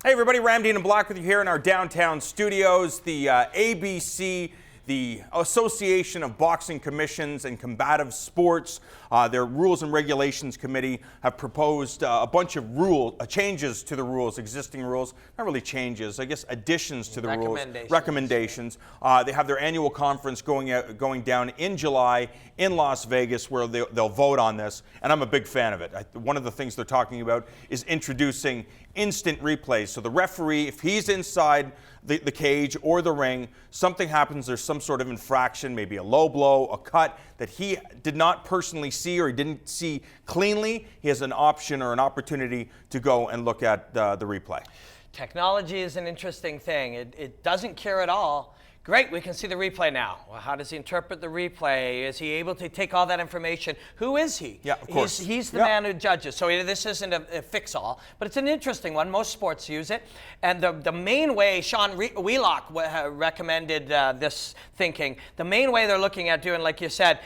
Hey everybody, Ramdean and Black with you here in our downtown studios. The ABC, the Association of Boxing Commissions and Combative Sports, their Rules and Regulations Committee have proposed a bunch of changes to the rules, existing rules, not really changes, I guess additions to the rules, recommendations. They have their annual conference going down in July in Las Vegas where they'll vote on this, and I'm a big fan of it. One of the things they're talking about is introducing instant replays. So the referee, if he's inside the cage or the ring, something happens, there's some sort of infraction, maybe a low blow, a cut that he did not personally see or he didn't see cleanly, he has an option or an opportunity to go and look at the replay. Technology is an interesting thing. It doesn't cure it all. Great, we can see the replay now. Well, how does he interpret the replay? Is he able to take all that information? Who is he? Yeah, of course. He's the man who judges. So this isn't a fix-all, but it's an interesting one. Most sports use it. And the main way, Sean Wheelock recommended this thinking, the main way they're looking at doing, like you said,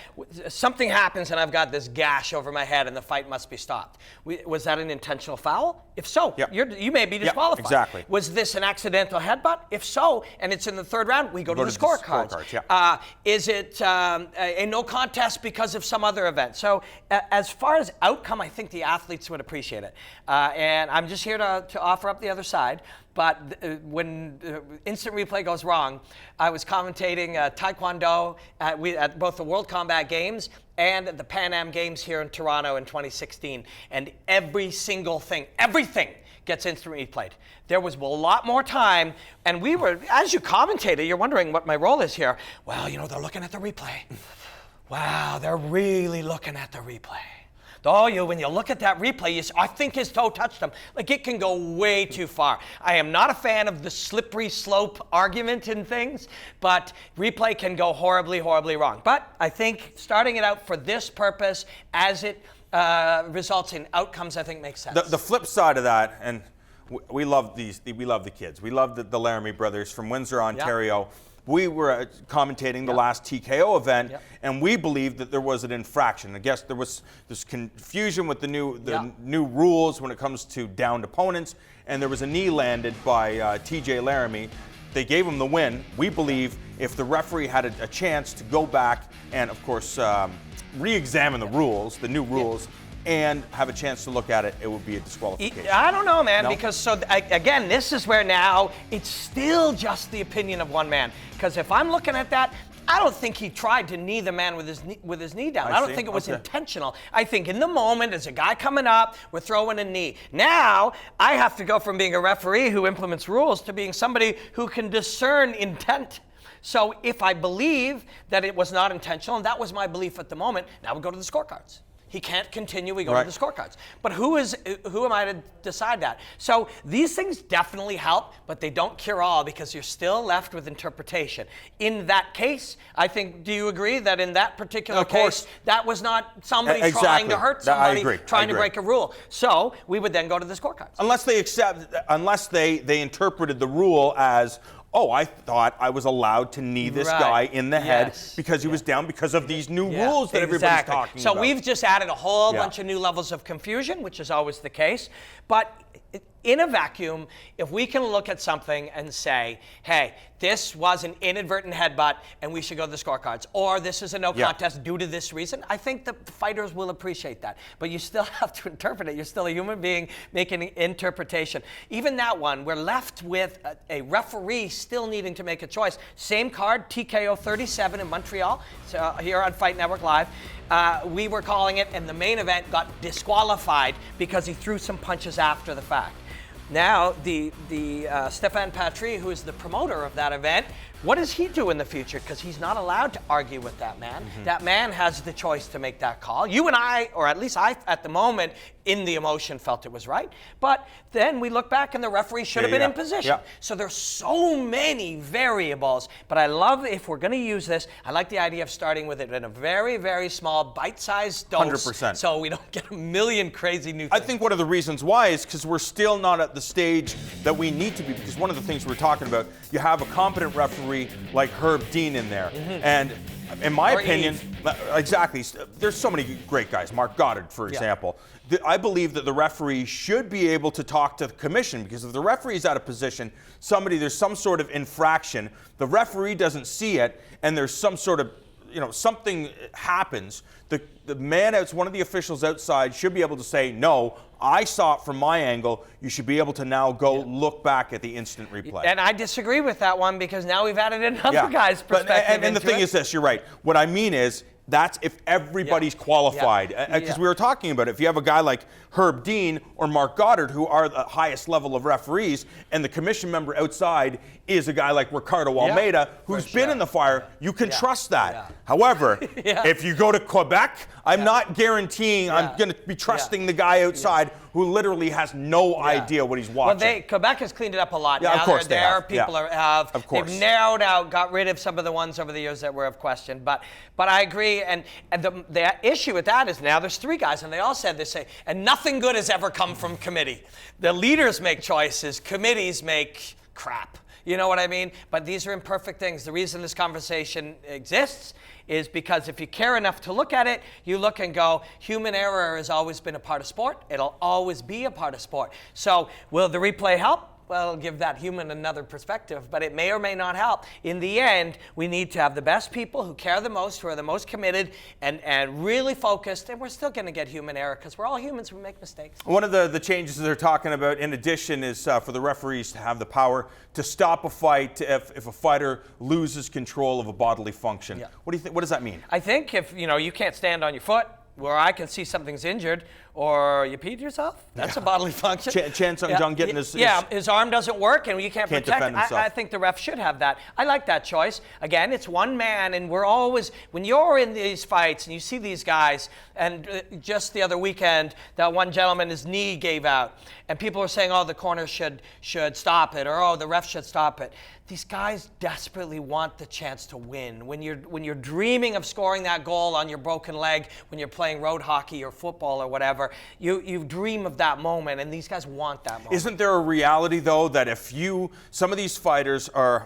something happens and I've got this gash over my head and the fight must be stopped. Was that an intentional foul? If so, you may be disqualified. Exactly. Was this an accidental headbutt? If so, and it's in the third round, we go to the scorecards. Is it a no contest because of some other event? So as far as outcome, I think the athletes would appreciate it. And I'm just here to offer up the other side. But when instant replay goes wrong, I was commentating Taekwondo at both the World Combat Games and at the Pan Am Games here in Toronto in 2016. And every single thing, everything gets instant replayed. There was a lot more time, and we were, as you commentated, you're wondering what my role is here. Well, you know, they're looking at the replay. Wow, they're really looking at the replay. Oh, when you look at that replay, I think his toe touched him. Like, it can go way too far. I am not a fan of the slippery slope argument in things, but replay can go horribly, horribly wrong. But I think starting it out for this purpose, as it results in outcomes, I think makes sense. The flip side of that, and we love the kids. We love the Laramie brothers from Windsor, Ontario. Yep. We were commentating the last TKO event, and we believed that there was an infraction. I guess there was this confusion with the new rules when it comes to downed opponents, and there was a knee landed by TJ Laramie. They gave him the win. We believe if the referee had a chance to go back and, of course, re-examine the rules, the new rules, and have a chance to look at it, it would be a disqualification. I don't know, man, because again, this is where now it's still just the opinion of one man. Because if I'm looking at that, I don't think he tried to knee the man with his knee down. I don't think it was intentional. I think in the moment, as a guy coming up, we're throwing a knee. Now, I have to go from being a referee who implements rules to being somebody who can discern intent. So if I believe that it was not intentional, and that was my belief at the moment, now we go to the scorecards. He can't continue, we go to the scorecards. But who am I to decide that? So these things definitely help, but they don't cure all because you're still left with interpretation. In that case, I think, do you agree that in that particular case, that was not somebody trying to hurt somebody, trying to break a rule? So we would then go to the scorecards. Unless they interpreted the rule as, oh, I thought I was allowed to knee this guy in the head because he was down because of these new rules that everybody's talking about. So we've just added a whole bunch of new levels of confusion, which is always the case. But in a vacuum, if we can look at something and say, hey, this was an inadvertent headbutt and we should go to the scorecards, or this is a no contest due to this reason, I think the fighters will appreciate that. But you still have to interpret it. You're still a human being making an interpretation. Even that one, we're left with a referee still needing to make a choice. Same card, TKO 37 in Montreal, here on Fight Network Live. We were calling it, and the main event got disqualified because he threw some punches after the fact. Now, the Stéphane Patry, who is the promoter of that event, what does he do in the future? Because he's not allowed to argue with that man. That man has the choice to make that call. You and I, or at least I, at the moment, in the emotion, felt it was right. But then we look back and the referee should have been in position. So there's so many variables. But I love, if we're going to use this, I like the idea of starting with it in a very, very small, bite-sized dose. 100%. So we don't get a million crazy new things. I think one of the reasons why is because we're still not at the stage that we need to be. Because one of the things we're talking about, you have a competent referee like Herb Dean in there. And In my Or opinion, exactly. There's so many great guys. Mark Goddard, for example. I believe that the referee should be able to talk to the commission, because if the referee is out of position, there's some sort of infraction, the referee doesn't see it, and there's some sort of, something happens, the man one of the officials outside should be able to say, no, I saw it from my angle. You should be able to now go look back at the instant replay. And I disagree with that one, because now we've added another guy's perspective. And the thing is this, you're right. What I mean is, that's if everybody's qualified. Because we were talking about it. If you have a guy like Herb Dean or Mark Goddard, who are the highest level of referees, and the commission member outside is a guy like Ricardo Almeida, who's been in the fire, you can trust that. However, if you go to Quebec, I'm not guaranteeing I'm going to be trusting the guy outside who literally has no idea what he's watching. Well, Quebec has cleaned it up a lot. Yeah, now of course they have. People have. Of course. They've narrowed out, got rid of some of the ones over the years that were of question. But I agree, and the issue with that is now there's 3 guys, and they all said this, and nothing good has ever come from committee. The leaders make choices, committees make crap. You know what I mean? But these are imperfect things. The reason this conversation exists is because if you care enough to look at it, you look and go, human error has always been a part of sport. It'll always be a part of sport. So will the replay help? Well, it'll give that human another perspective, but it may or may not help. In the end, we need to have the best people who care the most, who are the most committed, and really focused, and we're still going to get human error, because we're all humans, we make mistakes. One of the changes they're talking about, in addition, is for the referees to have the power to stop a fight if a fighter loses control of a bodily function. What do you think? What does that mean? I think if you can't stand on your foot, where I can see something's injured, or you peed yourself, that's a bodily function. Chance on John getting his arm doesn't work, and you can't protect. Defend himself. I think the ref should have that. I like that choice. Again, it's one man, and we're always, when you're in these fights and you see these guys, and just the other weekend, that one gentleman, his knee gave out, and people were saying, oh, the corner should stop it, or oh, the ref should stop it. These guys desperately want the chance to win. When you're dreaming of scoring that goal on your broken leg, when you're playing road hockey or football or whatever, you dream of that moment, and these guys want that moment. Isn't there a reality, though, that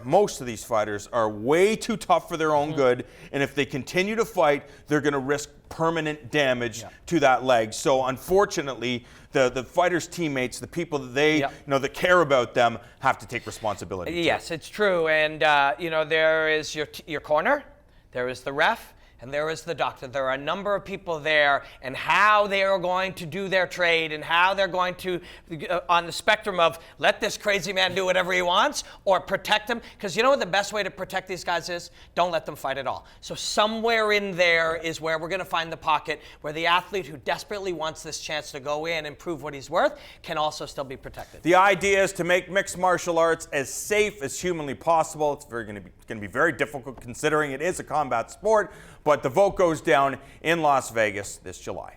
most of these fighters are way too tough for their own good, and if they continue to fight, they're going to risk permanent damage to that leg. So unfortunately, the fighters' teammates, the people that that care about them, have to take responsibility. Yes, it's true. And there is your corner, there is the ref, and there is the doctor. There are a number of people there, and how they are going to do their trade, and how they're going to, on the spectrum of let this crazy man do whatever he wants, or protect him. Because you know what the best way to protect these guys is? Don't let them fight at all. So somewhere in there is where we're going to find the pocket where the athlete who desperately wants this chance to go in and prove what he's worth can also still be protected. The idea is to make mixed martial arts as safe as humanly possible. It's going to be very difficult, considering it is a combat sport. But the vote goes down in Las Vegas this July.